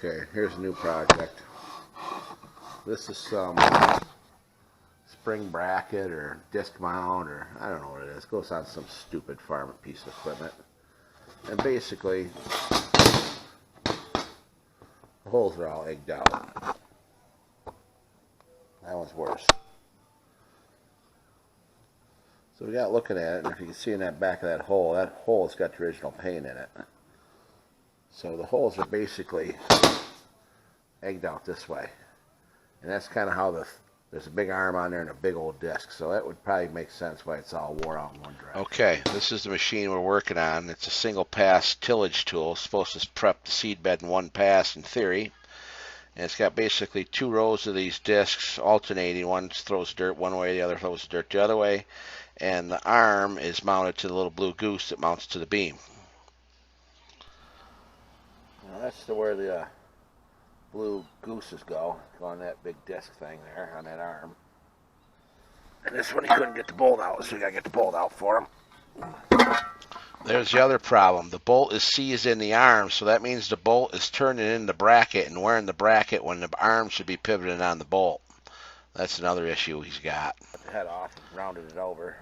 Okay, here's a new project. This is some spring bracket or disc mount, or I don't know what it is. It goes on some stupid farm piece of equipment. And basically, the holes are all egged out. That one's worse. So we got looking at it, and if you can see in that back of that hole's got the original paint in it. So the holes are basically egged out this way. And that's kind of how there's a big arm on there and a big old disc. So that would probably make sense why it's all wore out in one direction. Okay, this is the machine we're working on. It's a single pass tillage tool. It's supposed to prep the seed bed in one pass in theory. And it's got basically 2 rows of these discs alternating. One throws dirt one way, the other throws dirt the other way. And the arm is mounted to the little blue goose that mounts to the beam. Now that's where the blue gooses go on that big disc thing there on that arm. And this one he couldn't get the bolt out, so we gotta get the bolt out for him. There's the other problem. The bolt is seized in the arm, so that means the bolt is turning in the bracket and wearing the bracket when the arm should be pivoting on the bolt. That's another issue he's got. Cut the head off, rounded it over,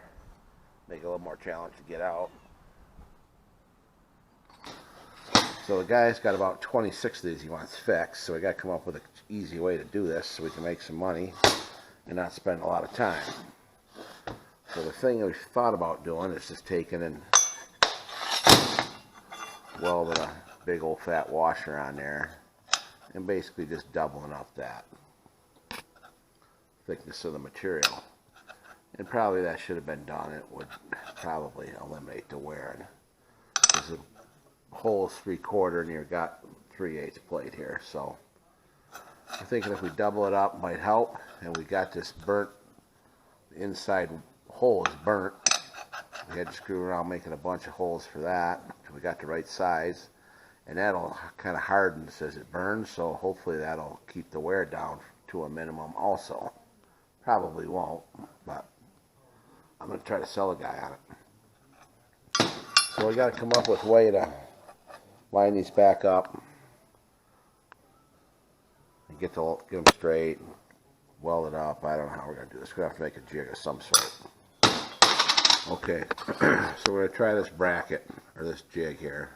make it a little more challenging to get out. So the guy's got about 26 of these he wants fixed, so we got to come up with an easy way to do this so we can make some money and not spend a lot of time. So the thing that we thought about doing is just taking and welding a big old fat washer on there and basically just doubling up that thickness of the material. And probably that should have been done. It would probably eliminate the wearing. Because the hole is 3/4 and you've got 3/8 plate here. So I'm thinking if we double it up it might help. And we got this burnt, the inside hole is burnt. We had to screw around making a bunch of holes for that. We got the right size. And that'll kind of harden as it burns. So hopefully that'll keep the wear down to a minimum also. Probably won't, but I'm going to try to sell a guy on it. So we got to come up with a way to line these back up and get them straight, weld it up. I don't know how we're going to do this. We're going to have to make a jig of some sort. Okay, so we're going to try this bracket, or this jig here.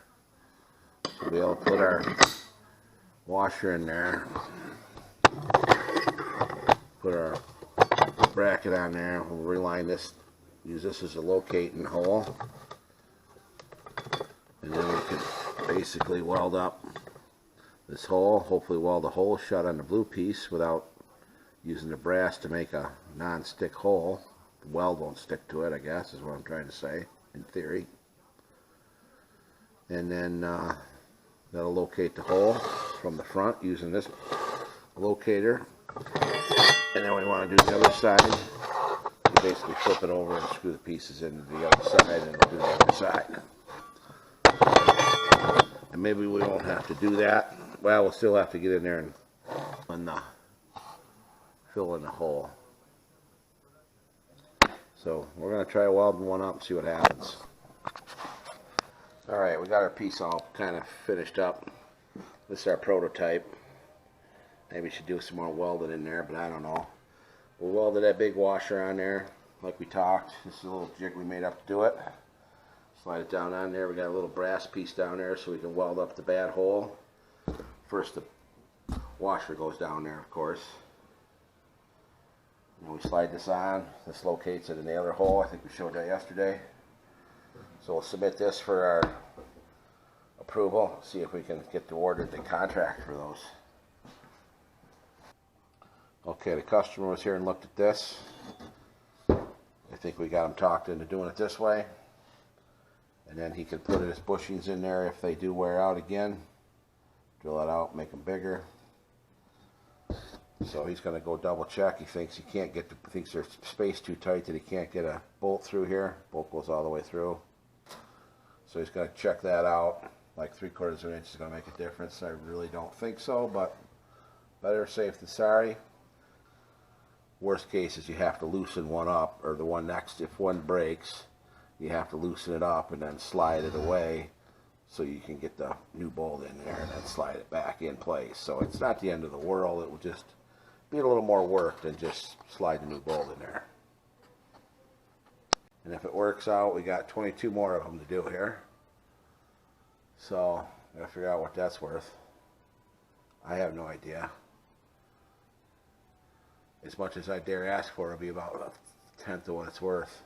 So we'll be able to put our washer in there, put our bracket on there, we'll reline this, use this as a locating hole, and then we can basically weld up this hole, hopefully weld the hole shut on the blue piece without using the brass to make a non-stick hole. The weld won't stick to it, I guess, is what I'm trying to say, in theory. And then that'll locate the hole from the front using this locator. And then we want to do the other side. You basically flip it over and screw the pieces into the other side, and we'll do the other side. And maybe we won't have to do that. Well, we'll still have to get in there and fill in the hole. So we're going to try welding one up and see what happens. Alright, we got our piece all kind of finished up. This is our prototype. Maybe we should do some more welding in there, but I don't know. We'll weld that big washer on there like we talked. This is a little jig we made up to do it. Slide it down on there. We got a little brass piece down there so we can weld up the bad hole. First the washer goes down there, of course. And we slide this on. This locates it in the other hole. I think we showed that yesterday. So we'll submit this for our approval. See if we can get the order, the contract for those. Okay, the customer was here and looked at this. I think we got him talked into doing it this way. And then he can put his bushings in there if they do wear out again. Drill it out, make them bigger. So he's going to go double check. He thinks he can't get, thinks there's space too tight that he can't get a bolt through here. Bolt goes all the way through. So he's going to check that out. Like 3/4 of an inch is going to make a difference. I really don't think so, but better safe than sorry. Worst case is you have to loosen one up, or the one next, if one breaks, you have to loosen it up and then slide it away so you can get the new bolt in there and then slide it back in place. So it's not the end of the world. It will just be a little more work than just slide the new bolt in there. And if it works out, we got 22 more of them to do here. So I gotta figure out what that's worth. I have no idea. As much as I dare ask for, it'll be about a tenth of what it's worth.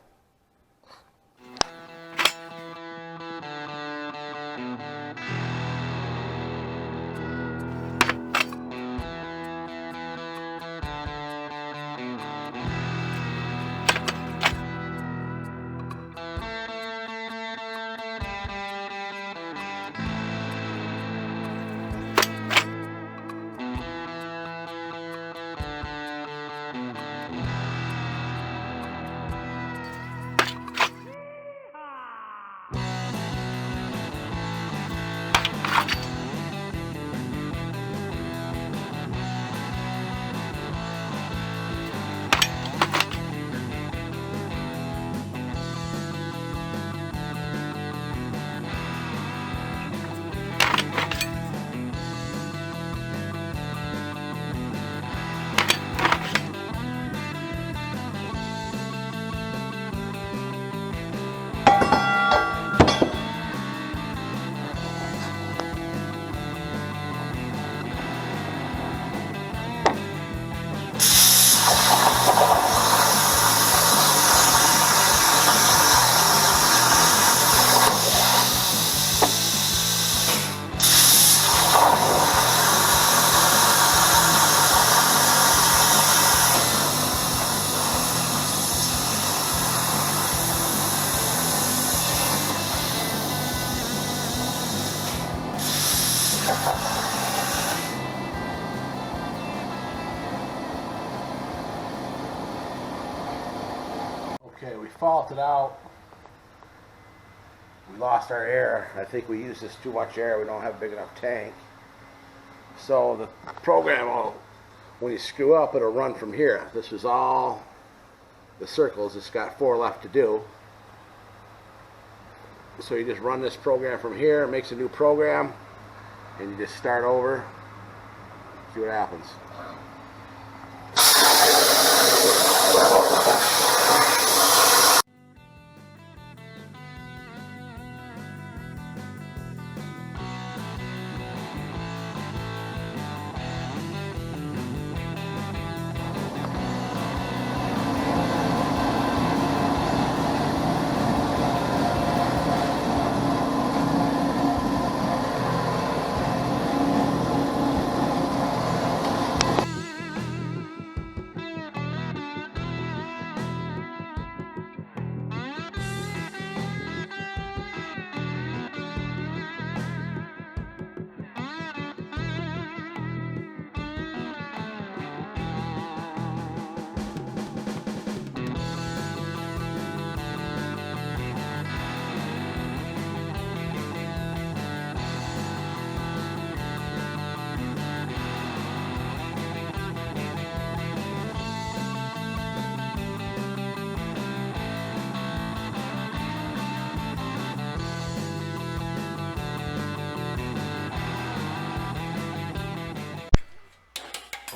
Okay, we faulted out. We lost our air. I think we used this too much air. We don't have a big enough tank. So the program will, when you screw up, it'll run from here. This is all the circles. It's got 4 left to do. So you just run this program from here, it makes a new program, and you just start over, see what happens.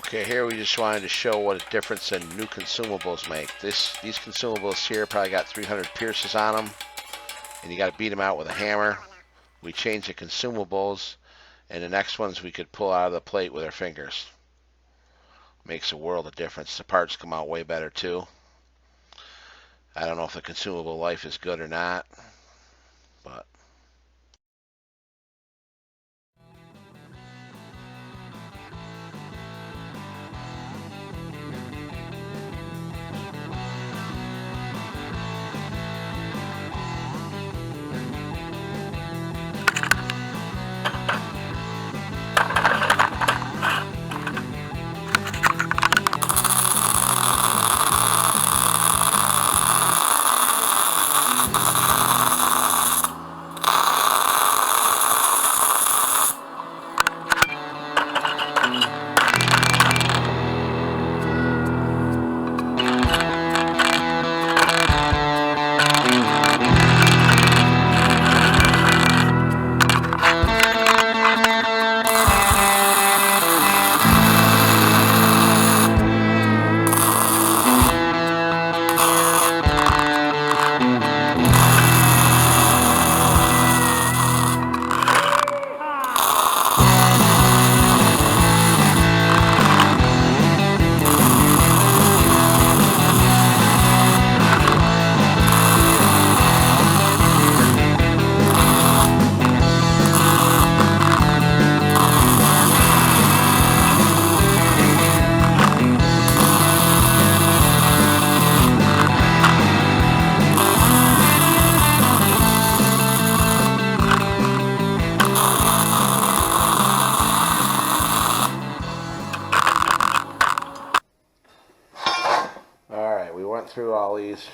Okay, here we just wanted to show what a difference in new consumables make. These consumables here probably got 300 pierces on them, and you got to beat them out with a hammer. We changed the consumables, and the next ones we could pull out of the plate with our fingers. Makes a world of difference. The parts come out way better too. I don't know if the consumable life is good or not, but we went through all these,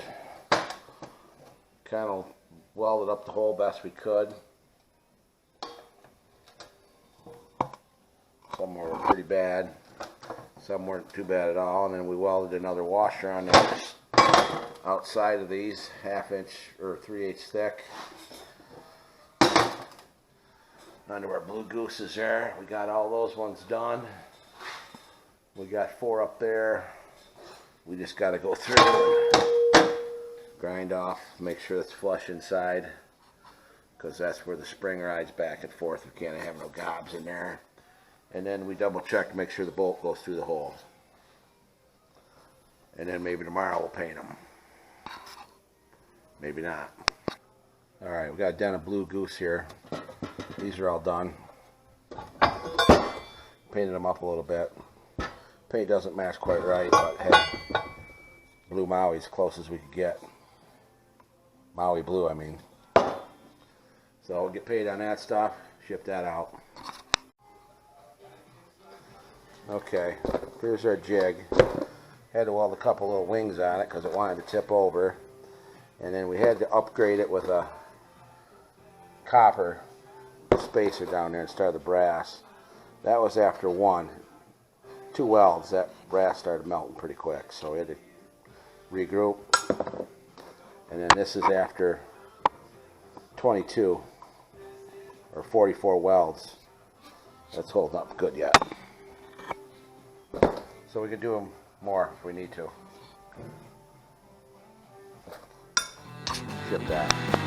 kind of welded up the hole best we could. Some were pretty bad, some weren't too bad at all, and then we welded another washer on the outside of these, 1/2 inch or 3/8 thick. Under our blue gooses there, we got all those ones done. We got 4 up there. We just got to go through and grind off, make sure it's flush inside, because that's where the spring rides back and forth. We can't have no gobs in there. And then we double check to make sure the bolt goes through the hole. And then maybe tomorrow we'll paint them. Maybe not. Alright, we got down a blue goose here. These are all done. Painted them up a little bit. Paint doesn't match quite right, but hey, blue Maui as close as we could get. Maui blue, I mean. So we'll get paid on that stuff, ship that out. Okay, here's our jig. Had to weld a couple little wings on it because it wanted to tip over. And then we had to upgrade it with a copper spacer down there instead of the brass. That was after 2 welds. That brass started melting pretty quick, so we had to regroup. And then this is after 22 or 44 welds. That's holding up good yet. So we can do them more if we need to. Ship that.